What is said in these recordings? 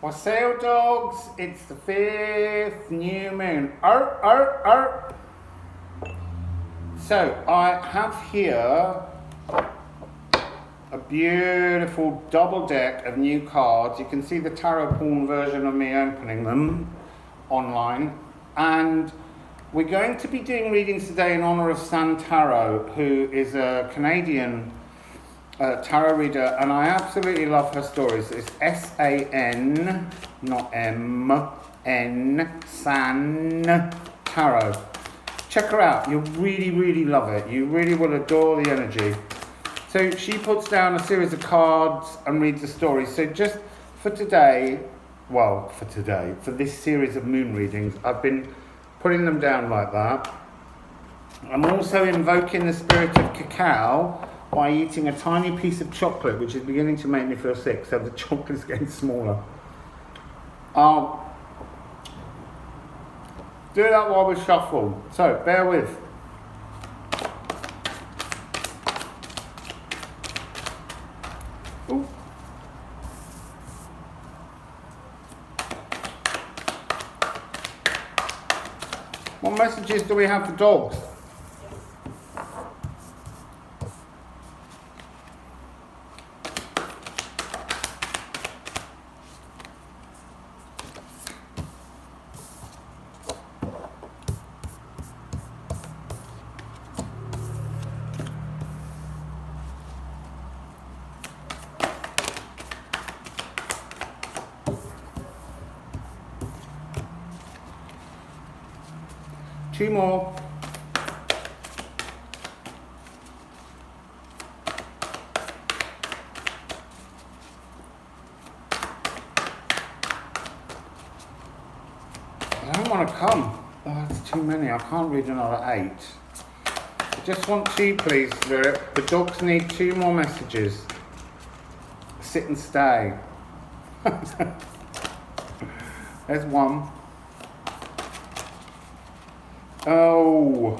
Wassail dogs, it's the 5th new moon. Arr, arr, arr. So I have here a beautiful double deck of new cards. You can see the tarot porn version of me opening them online. And we're going to be doing readings today in honour of San Tarot, who is a Canadian tarot reader, and I absolutely love her stories. It's S-A-N, not M-N, San Tarot. Check her out. You'll really, really love it. You really will adore the energy. So she puts down a series of cards and reads the story. So just for today, for this series of moon readings, I've been putting them down like that. I'm also invoking the spirit of cacao by eating a tiny piece of chocolate, which is beginning to make me feel sick, so the chocolate's getting smaller. I'll do that while we shuffle, so bear with. Ooh. What messages do we have for dogs? Two more. I don't want to come. Oh, that's too many. I can't read another 8. I just want 2, please, Spirit. The dogs need 2 more messages. Sit and stay. There's 1. Oh,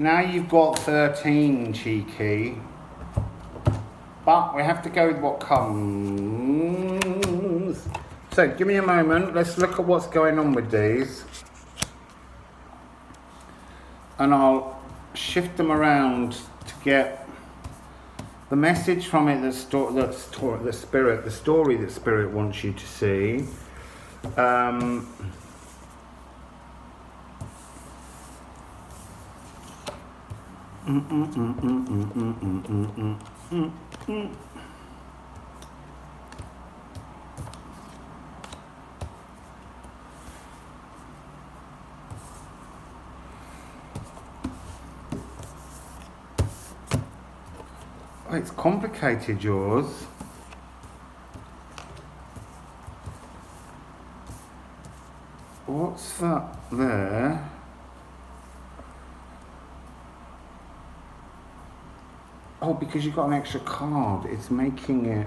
now you've got 13, cheeky. But we have to go with what comes. So give me a moment. Let's look at what's going on with these. And I'll shift them around to get the message from it, the story that Spirit wants you to see. Oh, it's complicated, yours. What's that there? Oh, because you've got an extra card, it's making it,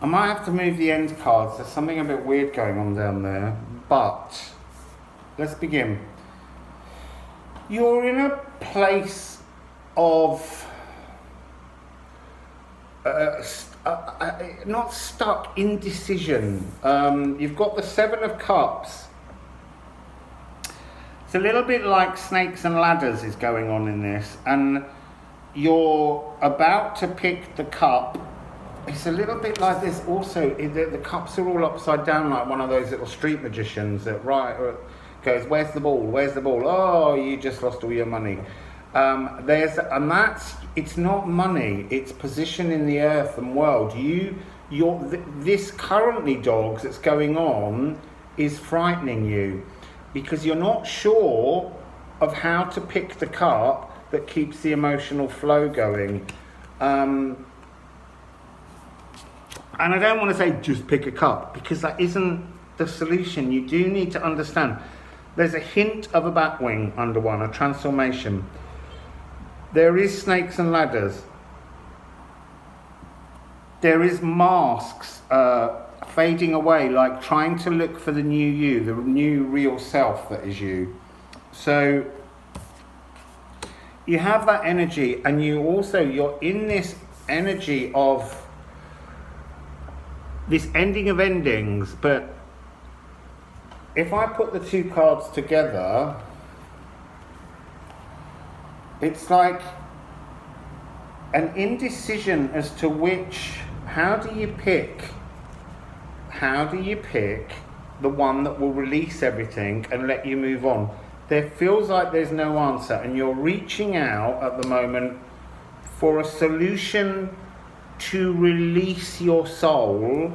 I might have to move the end cards. There's something a bit weird going on down there. But let's begin. You're in a place of not stuck, indecision. You've got the 7 of Cups. It's a little bit like snakes and ladders is going on in this, and you're about to pick the cup. It's a little bit like this also. The cups are all upside down, like one of those little street magicians that goes, where's the ball? Where's the ball? Oh, you just lost all your money. It's not money. It's position in the earth and world. This currently, dogs, that's going on is frightening you because you're not sure of how to pick the cup that keeps the emotional flow going. And I don't want to say just pick a cup, because that isn't the solution. You do need to understand. There's a hint of a batwing under one, a transformation. There is snakes and ladders. There is masks fading away, like trying to look for the new you, the new real self that is you. So you have that energy, and you're in this energy of this ending of endings. But if I put the two cards together, it's like an indecision as to which. How do you pick the one that will release everything and let you move on? There feels like there's no answer, and you're reaching out at the moment for a solution to release your soul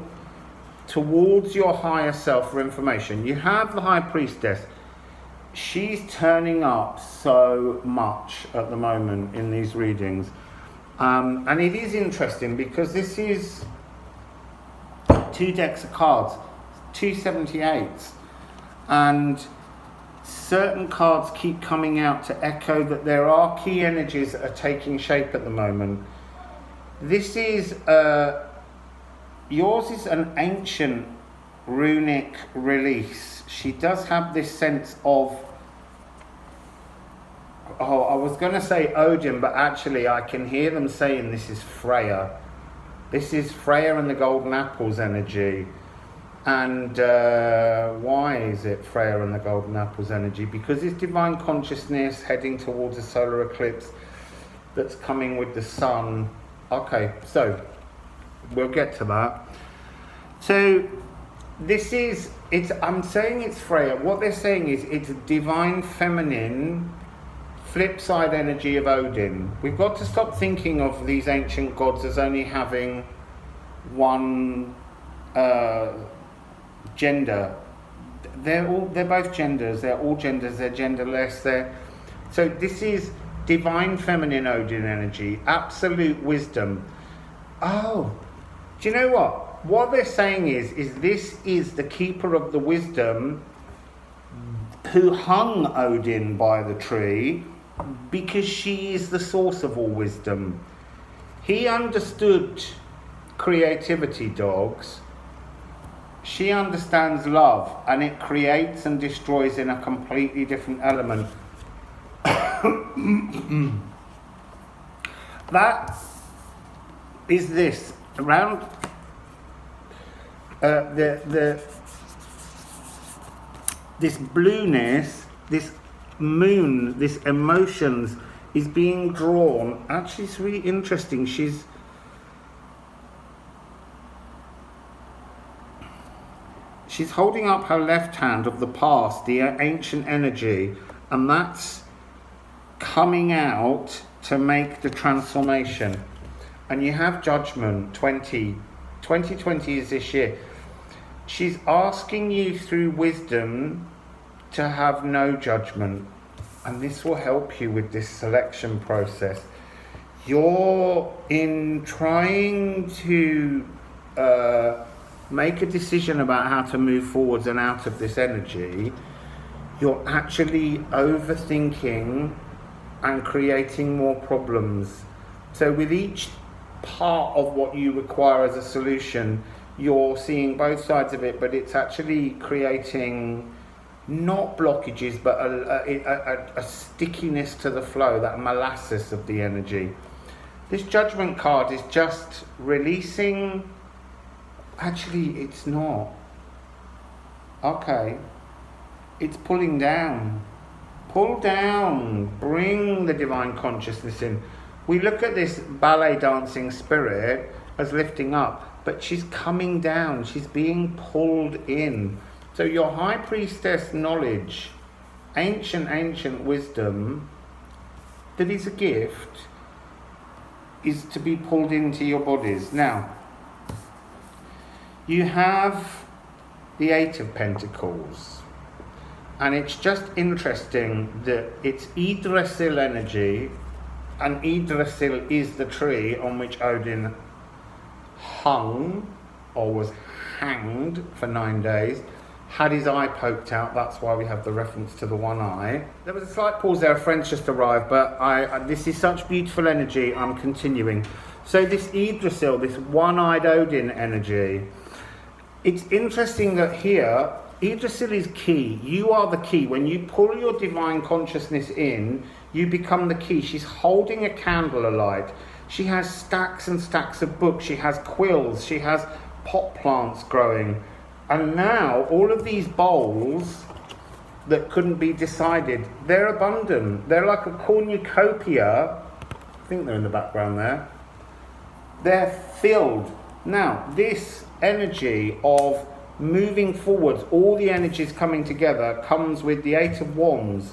towards your higher self for information. You have the High Priestess. She's turning up so much at the moment in these readings. And it is interesting because this is 2 decks of cards, 2 78s, and certain cards keep coming out to echo that there are key energies that are taking shape at the moment. This is yours is an ancient runic release. She does have this sense of, I was going to say Odin, but actually I can hear them saying this is Freya. This is Freya and the Golden Apples energy. And why is it Freya and the Golden Apples energy? Because it's divine consciousness heading towards a solar eclipse that's coming with the sun. Okay, so we'll get to that. So this is, I'm saying it's Freya. What they're saying is it's divine feminine flip side energy of Odin. We've got to stop thinking of these ancient gods as only having one gender. They're both genders. They're all genders. They're genderless. So this is divine feminine Odin energy, absolute wisdom. Oh, do you know what? What they're saying is this is the keeper of the wisdom who hung Odin by the tree, because she is the source of all wisdom. He understood creativity, dogs. She understands love, and it creates and destroys in a completely different element. That is this around this blueness, this moon, this emotions is being drawn. Actually, it's really interesting. She's holding up her left hand of the past, the ancient energy, and that's coming out to make the transformation. And you have judgment. 2020 is this year. She's asking you through wisdom to have no judgment, and this will help you with this selection process. You're in trying to make a decision about how to move forwards and out of this energy. You're actually overthinking and creating more problems. So with each part of what you require as a solution, you're seeing both sides of it, but it's actually creating not blockages, but a stickiness to the flow, that molasses of the energy. This judgment card is just releasing. Actually, it's not. Okay. It's pulling down. Pull down. Bring the divine consciousness in. We look at this ballet dancing spirit as lifting up, but she's coming down. She's being pulled in. So your High Priestess knowledge, ancient wisdom, that is a gift, is to be pulled into your bodies. Now, you have the Eight of Pentacles, and it's just interesting that it's Yggdrasil energy, and Yggdrasil is the tree on which Odin hung, or was hanged for 9 days. had his eye poked out. That's why we have the reference to the one eye. There was a slight pause there, a friend's just arrived, but this is such beautiful energy, I'm continuing. So this Yggdrasil, this one-eyed Odin energy, it's interesting that here, Yggdrasil is key. You are the key. When you pull your divine consciousness in, you become the key. She's holding a candle alight. She has stacks and stacks of books. She has quills. She has pot plants growing. And now all of these bowls that couldn't be decided, they're abundant. They're like a cornucopia. I think they're in the background there. They're filled. Now, this energy of moving forwards, all the energies coming together, comes with the Eight of Wands.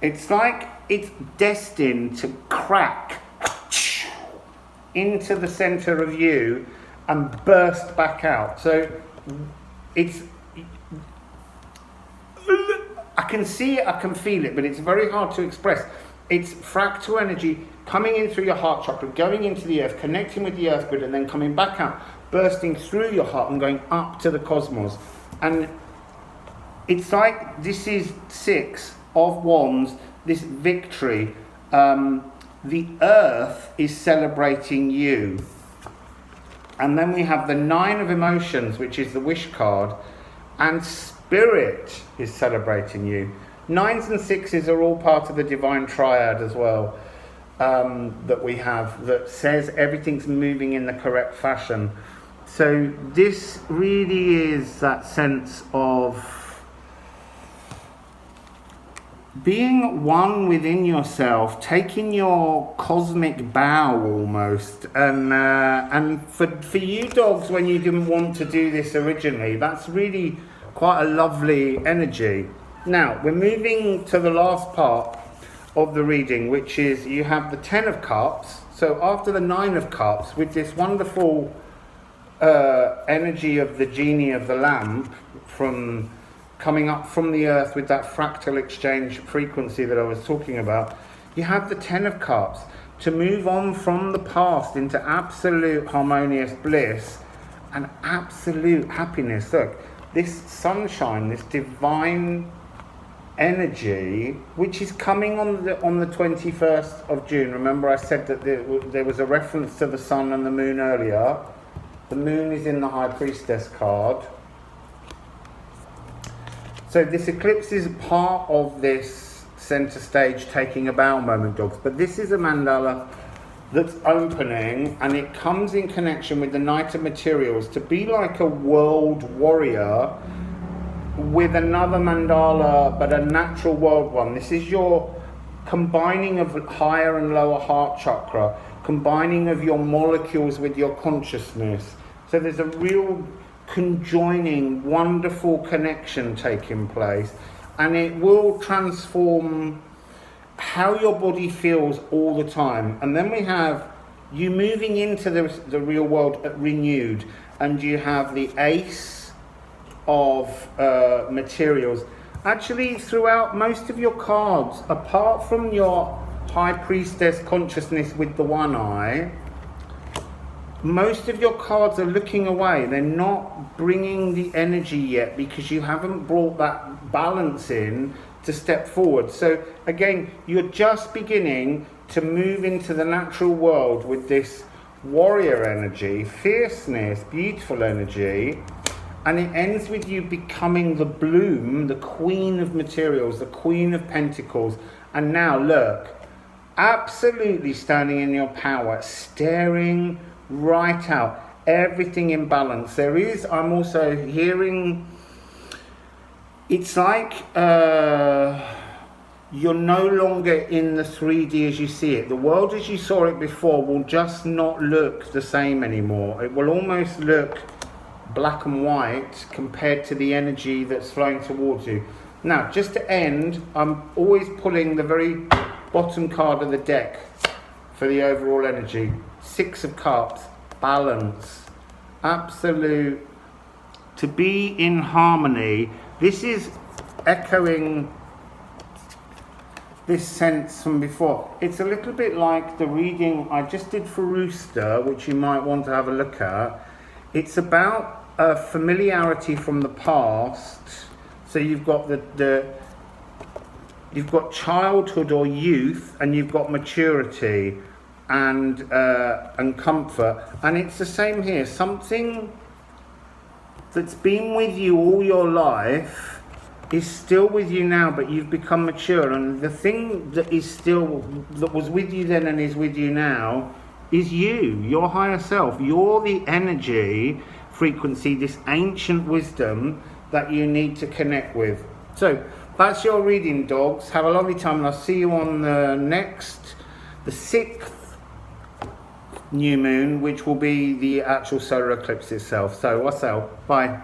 It's like it's destined to crack into the center of you and burst back out. So it's, I can see it, I can feel it, but it's very hard to express. It's fractal energy coming in through your heart chakra, going into the earth, connecting with the earth grid, and then coming back out, bursting through your heart and going up to the cosmos. And it's like this is Six of Wands, this victory. The earth is celebrating you. And then we have the Nine of Emotions, which is the wish card, and Spirit is celebrating you. Nines and sixes are all part of the divine triad as well, that we have, that says everything's moving in the correct fashion. So this really is that sense of being one within yourself, taking your cosmic bow almost. And for you dogs, when you didn't want to do this originally, that's really quite a lovely energy. Now, we're moving to the last part of the reading, which is you have the Ten of Cups. So after the Nine of Cups, with this wonderful energy of the genie of the lamp from coming up from the earth with that fractal exchange frequency that I was talking about, you have the Ten of Cups to move on from the past into absolute harmonious bliss and absolute happiness. Look, this sunshine, this divine energy, which is coming on the 21st of June. Remember I said that there was a reference to the sun and the moon earlier. The moon is in the High Priestess card. So this eclipse is part of this center stage taking a bow moment, dogs. But this is a mandala that's opening, and it comes in connection with the Knight of Materials to be like a world warrior with another mandala, but a natural world one. This is your combining of higher and lower heart chakra, combining of your molecules with your consciousness. So there's a real conjoining, wonderful connection taking place, and it will transform how your body feels all the time. And then we have you moving into the real world renewed, and you have the Ace of Materials. Actually, throughout most of your cards, apart from your High Priestess consciousness with the one eye, most of your cards are looking away. They're not bringing the energy yet because you haven't brought that balance in to step forward. So again, you're just beginning to move into the natural world with this warrior energy, fierceness, beautiful energy, and it ends with you becoming the bloom, the Queen of Materials, the Queen of Pentacles. And now look, absolutely standing in your power, staring right out, everything in balance. There is, I'm also hearing, it's like you're no longer in the 3D as you see it. The world as you saw it before will just not look the same anymore. It will almost look black and white compared to the energy that's flowing towards you. Now, just to end, I'm always pulling the very bottom card of the deck for the overall energy. Six of Cups, balance, absolute, to be in harmony. This is echoing this sense from before. It's a little bit like the reading I just did for Rooster, which you might want to have a look at. It's about familiarity from the past. So you've got you've got childhood or youth, and you've got maturity and comfort. And it's the same here. Something that's been with you all your life is still with you now, but you've become mature, and the thing that was with you then and is with you now is you, your higher self. You're the energy frequency, this ancient wisdom that you need to connect with. So that's your reading, dogs. Have a lovely time, and I'll see you on the 6th new moon, which will be the actual solar eclipse itself. So what's up? Bye.